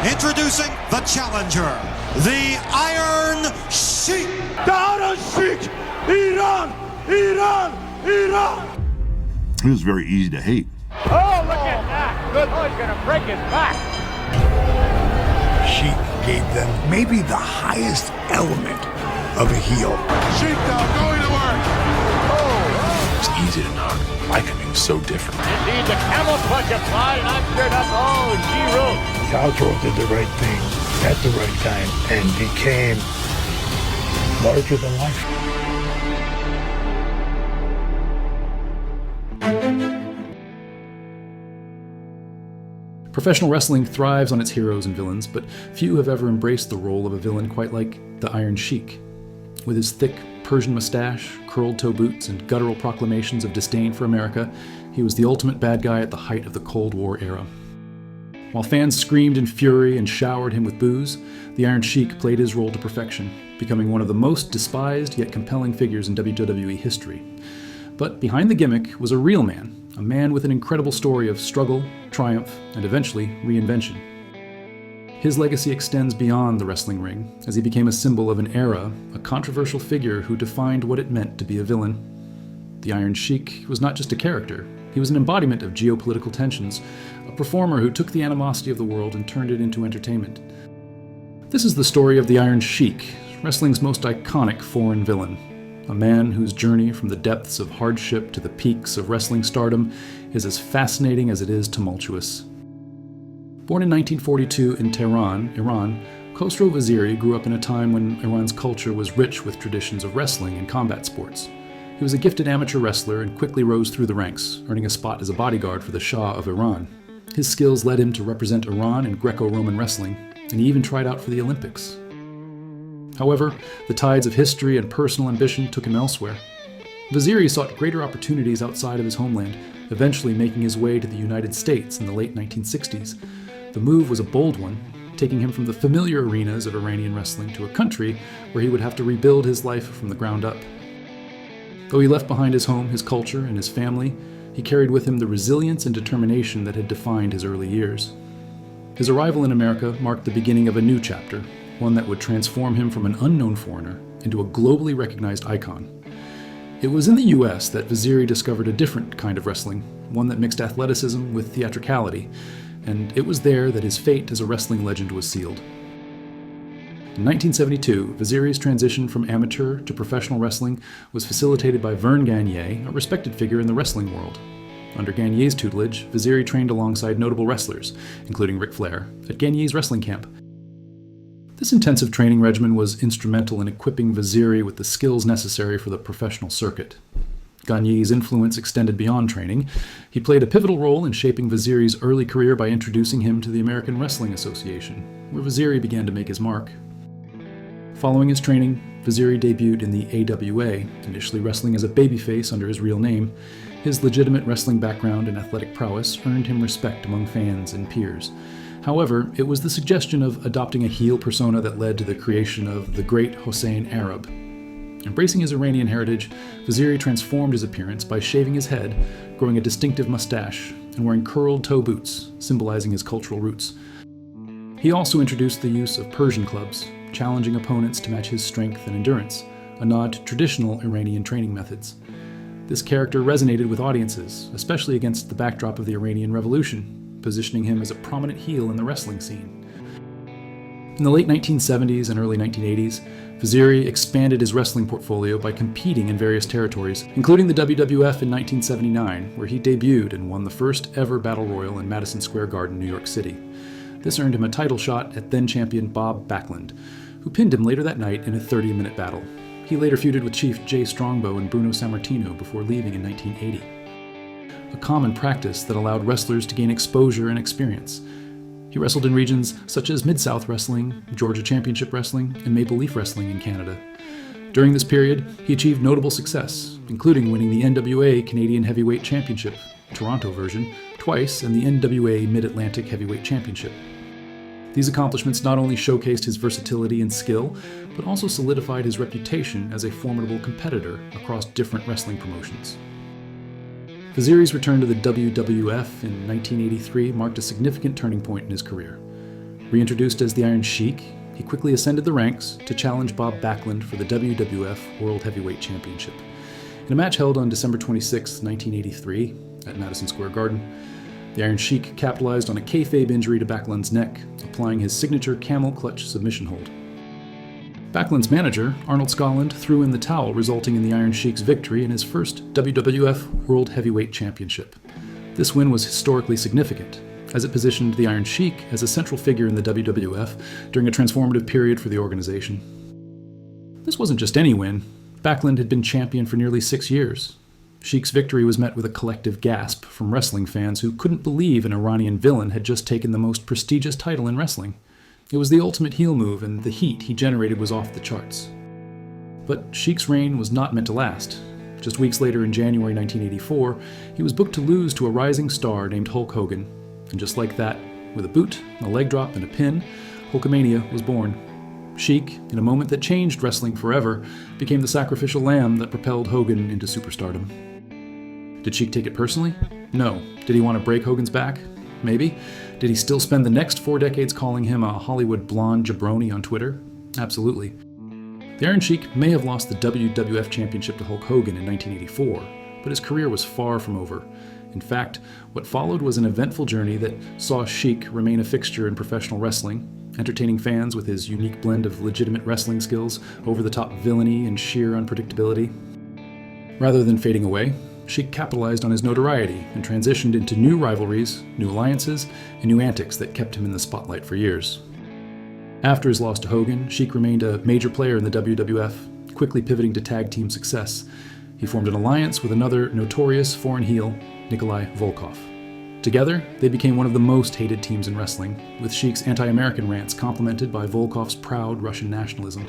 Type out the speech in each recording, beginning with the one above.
Introducing the challenger, the Iron Sheik. The Iron Sheik! Iran! Iran! Iran! He was very easy to hate. Oh, look at that! Good. Oh, he's gonna break his back. Sheik gave them maybe the highest element of a heel. Sheik now going to work. It's easy to knock. I can be so different. Indeed, the camel clutch applied, and I'm sure that's all she wrote. Caldwell did the right thing at the right time and became larger than life. Professional wrestling thrives on its heroes and villains, but few have ever embraced the role of a villain quite like the Iron Sheik. With his thick Persian mustache, curled toe boots, and guttural proclamations of disdain for America, he was the ultimate bad guy at the height of the Cold War era. While fans screamed in fury and showered him with boos, the Iron Sheik played his role to perfection, becoming one of the most despised yet compelling figures in WWE history. But behind the gimmick was a real man, a man with an incredible story of struggle, triumph, and eventually reinvention. His legacy extends beyond the wrestling ring, as he became a symbol of an era, a controversial figure who defined what it meant to be a villain. The Iron Sheik was not just a character, he was an embodiment of geopolitical tensions, a performer who took the animosity of the world and turned it into entertainment. This is the story of the Iron Sheik, wrestling's most iconic foreign villain, a man whose journey from the depths of hardship to the peaks of wrestling stardom is as fascinating as it is tumultuous. Born in 1942 in Tehran, Iran, Khosrow Vaziri grew up in a time when Iran's culture was rich with traditions of wrestling and combat sports. He was a gifted amateur wrestler and quickly rose through the ranks, earning a spot as a bodyguard for the Shah of Iran. His skills led him to represent Iran in Greco-Roman wrestling, and he even tried out for the Olympics. However, the tides of history and personal ambition took him elsewhere. Vaziri sought greater opportunities outside of his homeland, eventually making his way to the United States in the late 1960s. The move was a bold one, taking him from the familiar arenas of Iranian wrestling to a country where he would have to rebuild his life from the ground up. Though he left behind his home, his culture, and his family, he carried with him the resilience and determination that had defined his early years. His arrival in America marked the beginning of a new chapter, one that would transform him from an unknown foreigner into a globally recognized icon. It was in the US that Vaziri discovered a different kind of wrestling, one that mixed athleticism with theatricality, and it was there that his fate as a wrestling legend was sealed. In 1972, Vaziri's transition from amateur to professional wrestling was facilitated by Vern Gagne, a respected figure in the wrestling world. Under Gagne's tutelage, Vaziri trained alongside notable wrestlers, including Ric Flair, at Gagne's wrestling camp. This intensive training regimen was instrumental in equipping Vaziri with the skills necessary for the professional circuit. Gagne's influence extended beyond training. He played a pivotal role in shaping Vaziri's early career by introducing him to the American Wrestling Association, where Vaziri began to make his mark. Following his training, Vaziri debuted in the AWA, initially wrestling as a babyface under his real name. His legitimate wrestling background and athletic prowess earned him respect among fans and peers. However, it was the suggestion of adopting a heel persona that led to the creation of the Great Hossein Arab. Embracing his Iranian heritage, Vaziri transformed his appearance by shaving his head, growing a distinctive mustache, and wearing curled toe boots, symbolizing his cultural roots. He also introduced the use of Persian clubs, challenging opponents to match his strength and endurance, a nod to traditional Iranian training methods. This character resonated with audiences, especially against the backdrop of the Iranian Revolution, positioning him as a prominent heel in the wrestling scene. In the late 1970s and early 1980s, Vaziri expanded his wrestling portfolio by competing in various territories, including the WWF in 1979, where he debuted and won the first ever Battle Royal in Madison Square Garden, New York City. This earned him a title shot at then-champion Bob Backlund, who pinned him later that night in a 30-minute battle. He later feuded with Chief Jay Strongbow and Bruno Sammartino before leaving in 1980. A common practice that allowed wrestlers to gain exposure and experience. He wrestled in regions such as Mid-South Wrestling, Georgia Championship Wrestling, and Maple Leaf Wrestling in Canada. During this period, he achieved notable success, including winning the NWA Canadian Heavyweight Championship, Toronto version, twice, and the NWA Mid-Atlantic Heavyweight Championship. These accomplishments not only showcased his versatility and skill, but also solidified his reputation as a formidable competitor across different wrestling promotions. Vaziri's return to the WWF in 1983 marked a significant turning point in his career. Reintroduced as the Iron Sheik, he quickly ascended the ranks to challenge Bob Backlund for the WWF World Heavyweight Championship. In a match held on December 26, 1983, at Madison Square Garden, the Iron Sheik capitalized on a kayfabe injury to Backlund's neck, applying his signature camel clutch submission hold. Backlund's manager, Arnold Scotland, threw in the towel, resulting in the Iron Sheik's victory in his first WWF World Heavyweight Championship. This win was historically significant, as it positioned the Iron Sheik as a central figure in the WWF during a transformative period for the organization. This wasn't just any win. Backlund had been champion for nearly 6 years. Sheik's victory was met with a collective gasp from wrestling fans who couldn't believe an Iranian villain had just taken the most prestigious title in wrestling. It was the ultimate heel move, and the heat he generated was off the charts. But Sheik's reign was not meant to last. Just weeks later, in January 1984, he was booked to lose to a rising star named Hulk Hogan. And just like that, with a boot, a leg drop, and a pin, Hulkamania was born. Sheik, in a moment that changed wrestling forever, became the sacrificial lamb that propelled Hogan into superstardom. Did Sheik take it personally? No. Did he want to break Hogan's back? Maybe. Did he still spend the next 4 decades calling him a Hollywood blonde jabroni on Twitter? Absolutely. The Iron Sheik may have lost the WWF Championship to Hulk Hogan in 1984, but his career was far from over. In fact, what followed was an eventful journey that saw Sheik remain a fixture in professional wrestling, entertaining fans with his unique blend of legitimate wrestling skills, over-the-top villainy, and sheer unpredictability. Rather than fading away, Sheik capitalized on his notoriety and transitioned into new rivalries, new alliances, and new antics that kept him in the spotlight for years. After his loss to Hogan, Sheik remained a major player in the WWF, quickly pivoting to tag team success. He formed an alliance with another notorious foreign heel, Nikolai Volkov. Together, they became one of the most hated teams in wrestling, with Sheik's anti-American rants complemented by Volkov's proud Russian nationalism.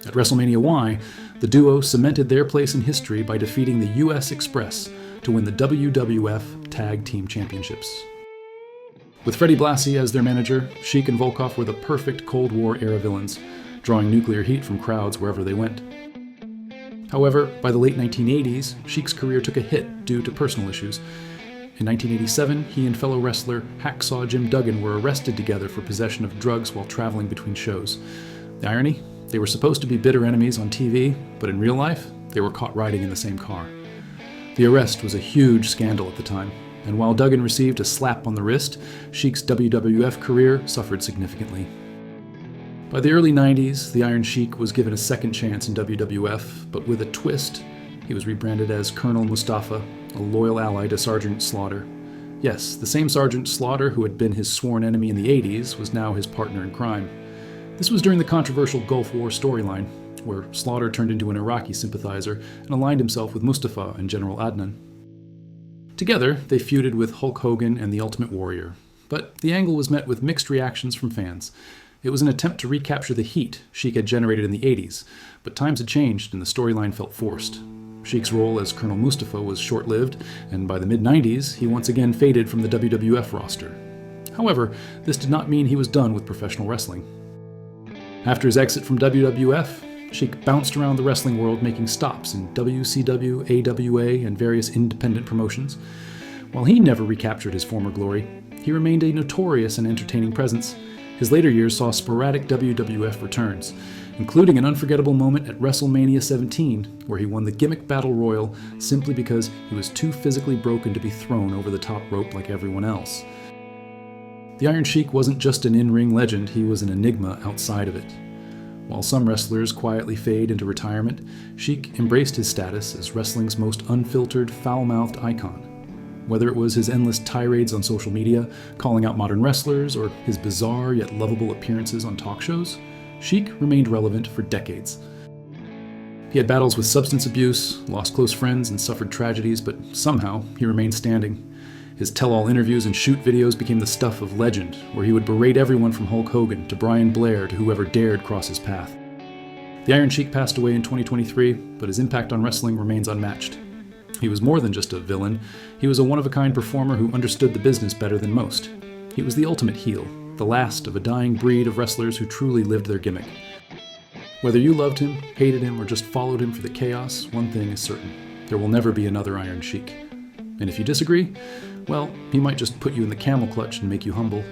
At WrestleMania Y, the duo cemented their place in history by defeating the US Express to win the WWF Tag Team Championships. With Freddie Blassie as their manager, Sheik and Volkov were the perfect Cold War-era villains, drawing nuclear heat from crowds wherever they went. However, by the late 1980s, Sheik's career took a hit due to personal issues. In 1987, he and fellow wrestler Hacksaw Jim Duggan were arrested together for possession of drugs while traveling between shows. The irony? They were supposed to be bitter enemies on TV, but in real life, they were caught riding in the same car. The arrest was a huge scandal at the time, and while Duggan received a slap on the wrist, Sheik's WWF career suffered significantly. By the early 90s, the Iron Sheik was given a second chance in WWF, but with a twist. He was rebranded as Colonel Mustafa, a loyal ally to Sergeant Slaughter. Yes, the same Sergeant Slaughter who had been his sworn enemy in the 80s was now his partner in crime. This was during the controversial Gulf War storyline, where Slaughter turned into an Iraqi sympathizer and aligned himself with Mustafa and General Adnan. Together, they feuded with Hulk Hogan and the Ultimate Warrior, but the angle was met with mixed reactions from fans. It was an attempt to recapture the heat Sheik had generated in the 80s, but times had changed and the storyline felt forced. Sheik's role as Colonel Mustafa was short-lived, and by the mid-90s, he once again faded from the WWF roster. However, this did not mean he was done with professional wrestling. After his exit from WWF, Sheik bounced around the wrestling world making stops in WCW, AWA, and various independent promotions. While he never recaptured his former glory, he remained a notorious and entertaining presence. His later years saw sporadic WWF returns, including an unforgettable moment at WrestleMania 17, where he won the gimmick battle royal simply because he was too physically broken to be thrown over the top rope like everyone else. The Iron Sheik wasn't just an in-ring legend, he was an enigma outside of it. While some wrestlers quietly fade into retirement, Sheik embraced his status as wrestling's most unfiltered, foul-mouthed icon. Whether it was his endless tirades on social media, calling out modern wrestlers, or his bizarre yet lovable appearances on talk shows, Sheik remained relevant for decades. He had battles with substance abuse, lost close friends, and suffered tragedies, but somehow he remained standing. His tell-all interviews and shoot videos became the stuff of legend, where he would berate everyone from Hulk Hogan to Brian Blair to whoever dared cross his path. The Iron Sheik passed away in 2023, but his impact on wrestling remains unmatched. He was more than just a villain. He was a one-of-a-kind performer who understood the business better than most. He was the ultimate heel, the last of a dying breed of wrestlers who truly lived their gimmick. Whether you loved him, hated him, or just followed him for the chaos, one thing is certain. There will never be another Iron Sheik. And if you disagree, well, he might just put you in the camel clutch and make you humble.